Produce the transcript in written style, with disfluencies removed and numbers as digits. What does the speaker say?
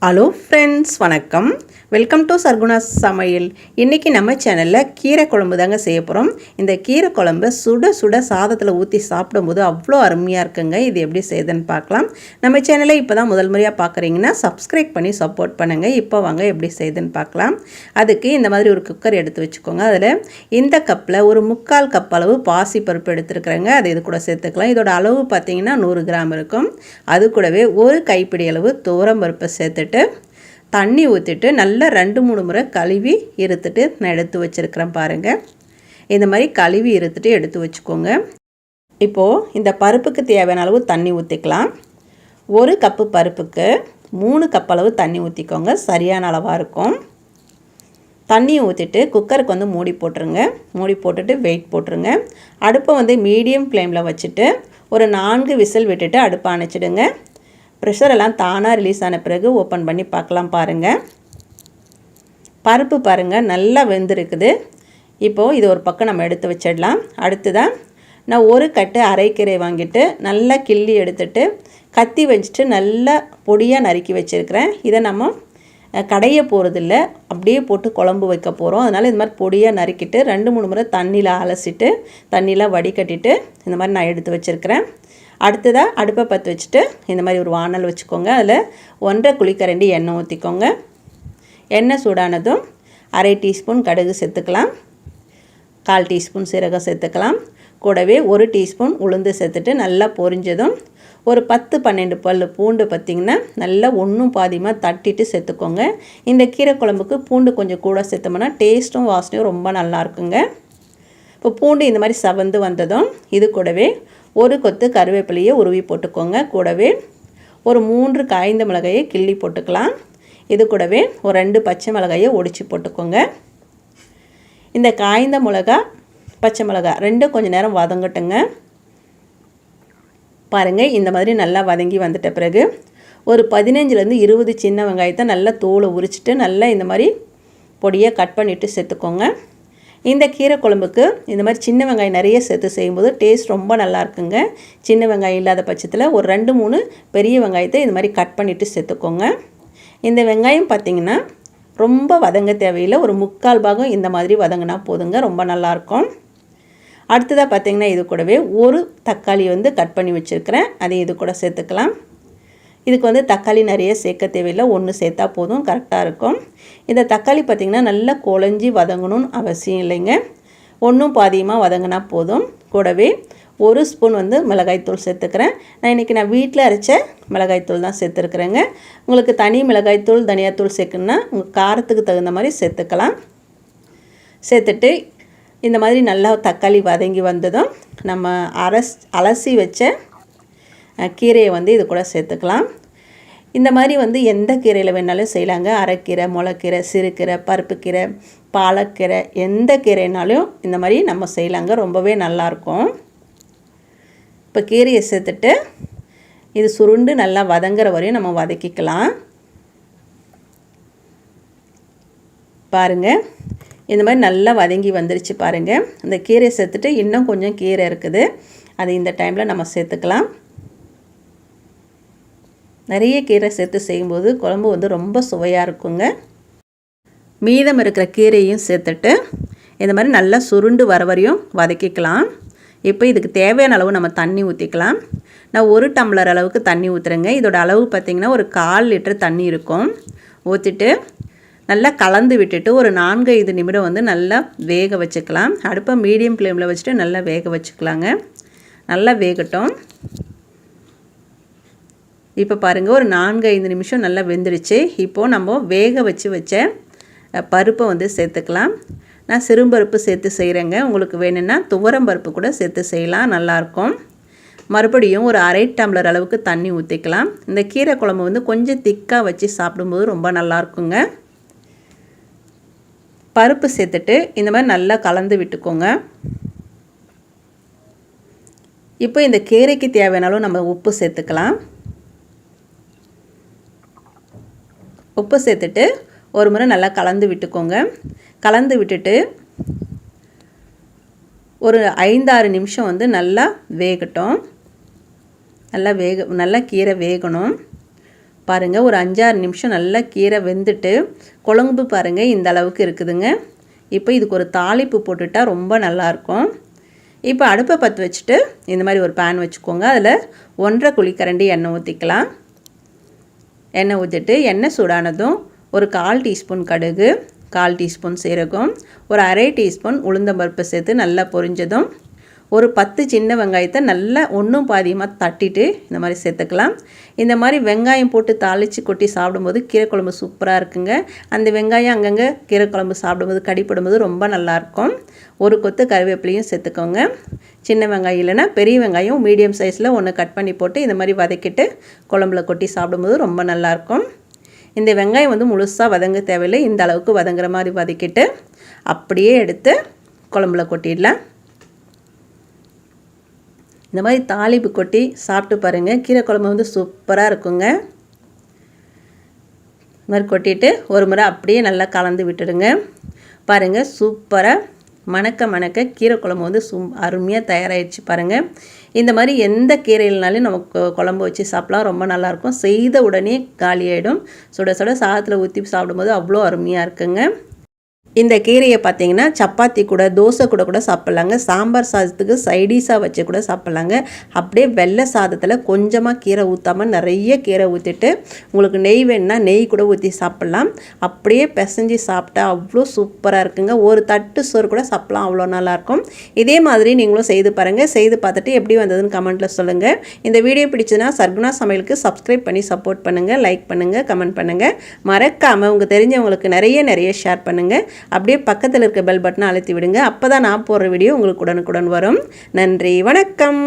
Hello friends, வணக்கம். Welcome to Sargunas சமையல். இன்றைக்கி நம்ம சேனலில் கீரை குழம்பு தாங்க செய்ய போகிறோம். இந்த கீரை குழம்பை சுட சுட சாதத்தில் ஊற்றி சாப்பிடும்போது அவ்வளோ அருமையாக இருக்குங்க. இது எப்படி செய்யுதுன்னு பார்க்கலாம். நம்ம சேனலை இப்போ தான் முதல் முறையாக பார்க்குறீங்கன்னா சப்ஸ்கிரைப் பண்ணி சப்போர்ட் பண்ணுங்கள். இப்போ வாங்க எப்படி செய்யுதுன்னு பார்க்கலாம். அதுக்கு இந்த மாதிரி ஒரு குக்கர் எடுத்து வச்சுக்கோங்க. அதில் இந்த கப்பில் ஒரு 3/4 கப் அளவு பாசி பருப்பு எடுத்துருக்குறேங்க. அது இது கூட சேர்த்துக்கலாம். இதோட அளவு பார்த்திங்கன்னா 100 கிராம் இருக்கும். அது கூடவே ஒரு கைப்பிடி அளவு துவரம் பருப்பை சேர்த்துட்டு தண்ணி ஊற்றிட்டு நல்லா 2-3 முறை கழுவி இருத்துட்டு நான் எடுத்து வச்சுருக்கிறேன் பாருங்கள். இந்த மாதிரி கழுவி இருத்துட்டு எடுத்து வச்சுக்கோங்க. இப்போது இந்த பருப்புக்கு தேவையான அளவு தண்ணி ஊற்றிக்கலாம். 1 கப்பு பருப்புக்கு 3 கப் அளவு தண்ணி ஊற்றிக்கோங்க. சரியான அளவாக இருக்கும். தண்ணியை ஊற்றிட்டு குக்கருக்கு வந்து மூடி போட்டுருங்க. மூடி போட்டுட்டு வெயிட் போட்டுருங்க. அடுப்பை வந்து மீடியம் ஃப்ளேமில் வச்சுட்டு ஒரு 4 விசில் விட்டுட்டு அடுப்பை அணைச்சிடுங்க. ப்ரெஷர் எல்லாம் தானாக ரிலீஸ் ஆன பிறகு ஓப்பன் பண்ணி பார்க்கலாம் பாருங்கள். பருப்பு பாருங்கள் நல்லா வெந்திருக்குது. இப்போது இது ஒரு பக்கம் நம்ம எடுத்து வச்சிடலாம். அடுத்துதான் நான் ஒரு கட்டு அரைக்கீரை வாங்கிட்டு நல்லா கிள்ளி எடுத்துட்டு கத்தி வச்சுட்டு நல்லா பொடியாக நறுக்கி வச்சுருக்கிறேன். இதை நம்ம கடைய போகிறதில்ல, அப்படியே போட்டு குழம்பு வைக்க போகிறோம். அதனால் இந்த மாதிரி பொடியாக நறுக்கிட்டு 2-3 முறை தண்ணியில் அலசிட்டு தண்ணியில் வடிகட்டிட்டு இந்த மாதிரி நான் எடுத்து வச்சுருக்கிறேன். அடுத்ததாக அடுப்பை பற்ற வச்சுட்டு இந்த மாதிரி ஒரு வானல் வச்சுக்கோங்க. அதில் 1.5 குழிக்கரண்டி எண்ணெய் ஊற்றிக்கோங்க. எண்ணெய் சூடானதும் 1/2 டீஸ்பூன் கடுகு சேர்த்துக்கலாம். 1/4 டீஸ்பூன் சீரகம் சேர்த்துக்கலாம். கூடவே 1 டீஸ்பூன் உளுந்து சேர்த்துட்டு நல்லா பொரிஞ்சதும் ஒரு 10-12 பல் பூண்டு பார்த்திங்கன்னா நல்லா ஒன்றும் பாதியமாக தட்டிட்டு சேர்த்துக்கோங்க. இந்த கீரை குழம்புக்கு பூண்டு கொஞ்சம் கூட சேர்த்தோம்னா டேஸ்ட்டும் வாசனையும் ரொம்ப நல்லாயிருக்குங்க. இப்போ பூண்டு இந்த மாதிரி சவந்து வந்ததும் இது கூடவே ஒரு கொத்து கருவேப்பிலையை உருவி போட்டுக்கோங்க. கூடவே ஒரு 3 காய்ந்த மிளகாயை கிள்ளி போட்டுக்கலாம். இது கூடவே ஒரு 2 பச்சை மிளகாயை ஒடிச்சு போட்டுக்கோங்க. இந்த காய்ந்த மிளகா பச்சை மிளகா 2 கொஞ்சம் நேரம் வதங்கட்டுங்க. பாருங்கள், இந்த மாதிரி நல்லா வதங்கி வந்துட்ட பிறகு ஒரு 15-20 சின்ன வெங்காயத்தை நல்லா தோலை உரிச்சிட்டு நல்லா இந்த மாதிரி பொடியை கட் பண்ணிவிட்டு சேர்த்துக்கோங்க. இந்த கீரை குழம்புக்கு இந்த மாதிரி சின்ன வெங்காயம் நிறைய சேர்த்து செய்யும்போது டேஸ்ட் ரொம்ப நல்லா இருக்குங்க. சின்ன வெங்காயம் இல்லாத பட்சத்தில் ஒரு 2-3 பெரிய வெங்காயத்தை இந்த மாதிரி கட் பண்ணிவிட்டு சேர்த்துக்கோங்க. இந்த வெங்காயம் பார்த்திங்கன்னா ரொம்ப வதங்க தேவையில்லை. ஒரு 3/4 பாகம் இந்த மாதிரி வதங்கினா போதுங்க, ரொம்ப நல்லாயிருக்கும். அடுத்ததாக பார்த்திங்கன்னா இது கூடவே ஒரு தக்காளி வந்து கட் பண்ணி வச்சுருக்கிறேன். அதை இது கூட சேர்த்துக்கலாம். இதுக்கு வந்து தக்காளி நிறைய சேர்க்க தேவையில்லை, 1 சேர்த்தா போதும், கரெக்டாக இருக்கும். இந்த தக்காளி பார்த்திங்கன்னா நல்லா குழஞ்சி வதங்கணும்னு அவசியம் இல்லைங்க. ஒன்றும் பாதியமாக வதங்கினா போதும். கூடவே 1 ஸ்பூன் வந்து மிளகாய்த்தூள் சேர்த்துக்கிறேன். நான் வீட்டில் அரைச்ச மிளகாய்த்தூள் தான் சேர்த்துருக்குறேங்க. உங்களுக்கு தனி மிளகாய்த்தூள் தனியாத்தூள் சேர்க்கணுன்னா உங்கள் காரத்துக்கு தகுந்த மாதிரி சேர்த்துக்கலாம். சேர்த்துட்டு இந்த மாதிரி நல்லா தக்காளி வதங்கி வந்ததும் நம்ம அலசி வச்ச கீரையை வந்து இது கூட சேர்த்துக்கலாம். இந்த மாதிரி வந்து எந்த கீரையில் வேணாலும் செய்யலாங்க. அரைக்கீரை, முளைக்கீரை, சிறுகீரை, பருப்புக்கீரை, பாலக்கீரை, எந்த கீரைனாலும் இந்த மாதிரி நம்ம செய்யலாங்க, ரொம்பவே நல்லாயிருக்கும். இப்போ கீரையை சேர்த்துட்டு இது சுருண்டு நல்லா வதங்குற வரையும் நம்ம வதக்கிக்கலாம். பாருங்கள், இந்த மாதிரி நல்லா வதங்கி வந்துருச்சு பாருங்கள். இந்த கீரையை சேர்த்துட்டு இன்னும் கொஞ்சம் கீரை இருக்குது, அது இந்த டைமில் நம்ம சேர்த்துக்கலாம். நிறைய கீரை சேர்த்து செய்யும்போது குழம்பு வந்து ரொம்ப சுவையாக இருக்குங்க. மீதம் இருக்கிற கீரையும் சேர்த்துட்டு இந்த மாதிரி நல்லா சுருண்டு வர வரையும் வதக்கிக்கலாம். இப்போ இதுக்கு தேவையான அளவு நம்ம தண்ணி ஊற்றிக்கலாம். நான் 1 டம்ளர் அளவுக்கு தண்ணி ஊற்றுறேங்க. இதோட அளவு பார்த்திங்கன்னா ஒரு 1/4 லிட்டர் தண்ணி இருக்கும். ஊற்றிட்டு நல்லா கலந்து விட்டுட்டு ஒரு 4-5 நிமிடம் வந்து நல்லா வேக வச்சுக்கலாம். அடுப்பை மீடியம் ஃப்ளேமில் வச்சுட்டு நல்லா வேக வச்சுக்கலாங்க. நல்லா வேகட்டும். இப்போ பாருங்கள், ஒரு 4-5 நிமிஷம் நல்லா வெந்துடுச்சு. இப்போது நம்ம வேக வச்ச பருப்பை வந்து சேர்த்துக்கலாம். நான் சிறுபருப்பு சேர்த்து செய்கிறேங்க. உங்களுக்கு வேணும்னா துவரம் பருப்பு கூட சேர்த்து செய்யலாம், நல்லாயிருக்கும். மறுபடியும் ஒரு 1/2 டம்ளர் அளவுக்கு தண்ணி ஊற்றிக்கலாம். இந்த கீரை குழம்பு வந்து கொஞ்சம் திக்காக வச்சு சாப்பிடும்போது ரொம்ப நல்லாயிருக்குங்க. பருப்பு சேர்த்துட்டு இந்த மாதிரி நல்லா கலந்து விட்டுக்கோங்க. இப்போ இந்த கீரைக்கு தேவையானாலும் நம்ம உப்பு சேர்த்துக்கலாம். உப்பு சேர்த்துட்டு ஒரு முறை நல்லா கலந்து விட்டுக்கோங்க. கலந்து விட்டுட்டு ஒரு 5-6 நிமிஷம் வந்து நல்லா வேகட்டும். நல்லா கீரை வேகணும். பாருங்கள் ஒரு 5-6 நிமிஷம் நல்லா கீரை வெந்துட்டு குழம்பு பாருங்கள் இந்த அளவுக்கு இருக்குதுங்க. இப்போ இதுக்கு ஒரு தாளிப்பு போட்டுட்டா ரொம்ப நல்லாயிருக்கும். இப்போ அடுப்பை பற்ற வச்சுட்டு இந்த மாதிரி ஒரு பேன் வச்சுக்கோங்க. அதில் 1.5 குழிக்கரண்டி எண்ணெய் ஊற்றிக்கலாம். எண்ணெய் ஊற்றிட்டு எண்ணெய் சூடானதும் ஒரு 1/4 டீஸ்பூன் கடுகு, 1/4 டீஸ்பூன் சீரகம், ஒரு 1/2 டீஸ்பூன் உளுந்தம்பருப்பு சேர்த்து நல்லா பொரிஞ்சதும் ஒரு 10 சின்ன வெங்காயத்தை நல்லா ஒன்றும் பாதியமாக தட்டிட்டு இந்த மாதிரி சேர்த்துக்கலாம். இந்த மாதிரி வெங்காயம் போட்டு தாளித்து கொட்டி சாப்பிடும்போது கீரை குழம்பு சூப்பராக இருக்குங்க. அந்த வெங்காயம் அங்கங்கே கீரை குழம்பு சாப்பிடும்போது கடிப்படும்போது ரொம்ப நல்லாயிருக்கும். ஒரு கொத்து கருவேப்பிலையும் சேர்த்துக்கோங்க. சின்ன வெங்காயம் இல்லைன்னா பெரிய வெங்காயம் மீடியம் சைஸில் ஒன்று கட் பண்ணி போட்டு இந்த மாதிரி வதக்கிட்டு குழம்புல கொட்டி சாப்பிடும்போது ரொம்ப நல்லாயிருக்கும். இந்த வெங்காயம் வந்து முழுசாக வதங்க தேவையில்லை. இந்த அளவுக்கு வதங்குற மாதிரி வதக்கிட்டு அப்படியே எடுத்து குழம்புல கொட்டிடலாம். இந்த மாதிரி தாளிப்பு கொட்டி சாப்பிட்டு பாருங்கள். கீரை குழம்பு வந்து சூப்பராக இருக்குங்க. இந்த மாதிரி கொட்டிட்டு ஒரு முறை அப்படியே நல்லா கலந்து விட்டுடுங்க. பாருங்கள் சூப்பராக மணக்க கீரை குழம்பு வந்து அருமையாக தயாராகிடுச்சு பாருங்கள். இந்த மாதிரி எந்த கீரையில்னாலும் நமக்கு குழம்பு வச்சு சாப்பிட்லாம், ரொம்ப நல்லாயிருக்கும். செய்த உடனே காலியாகிடும். சுட சுட சாதத்தில் ஊற்றி சாப்பிடும்போது அவ்வளோ அருமையாக இருக்குங்க. இந்த கீரையை பார்த்திங்கன்னா சப்பாத்தி கூட தோசை கூட சாப்பிட்லாங்க. சாம்பார் சாதத்துக்கு சைடிஷாக வச்சு கூட சாப்பிட்லாங்க. அப்படியே வெள்ளை சாதத்தில் கொஞ்சமாக கீரை ஊற்றாமல் நிறைய கீரை ஊற்றிட்டு உங்களுக்கு நெய் வேணுன்னா நெய் கூட ஊற்றி சாப்பிட்லாம். அப்படியே பிசைஞ்சு சாப்பிட்டா அவ்வளோ சூப்பராக இருக்குங்க. ஒரு தட்டு சோறு கூட சாப்பிட்லாம், அவ்வளோ நல்லாயிருக்கும். இதே மாதிரி நீங்களும் செய்து பாருங்கள். செய்து பார்த்துட்டு எப்படி வந்ததுன்னு கமெண்ட்டில் சொல்லுங்கள். இந்த வீடியோ பிடிச்சதுன்னா சர்குணா சமையலுக்கு சப்ஸ்கிரைப் பண்ணி சப்போர்ட் பண்ணுங்கள், லைக் பண்ணுங்கள், கமெண்ட் பண்ணுங்கள். மறக்காமல் உங்கள் தெரிஞ்சவங்களுக்கு நிறைய ஷேர் பண்ணுங்கள். அப்படியே பக்கத்தில் இருக்க பெல் பட்டனை அழுத்தி விடுங்க. அப்போ தான் நான் போடுற வீடியோ உங்களுக்கு உடனுக்குடன் வரும். நன்றி, வணக்கம்.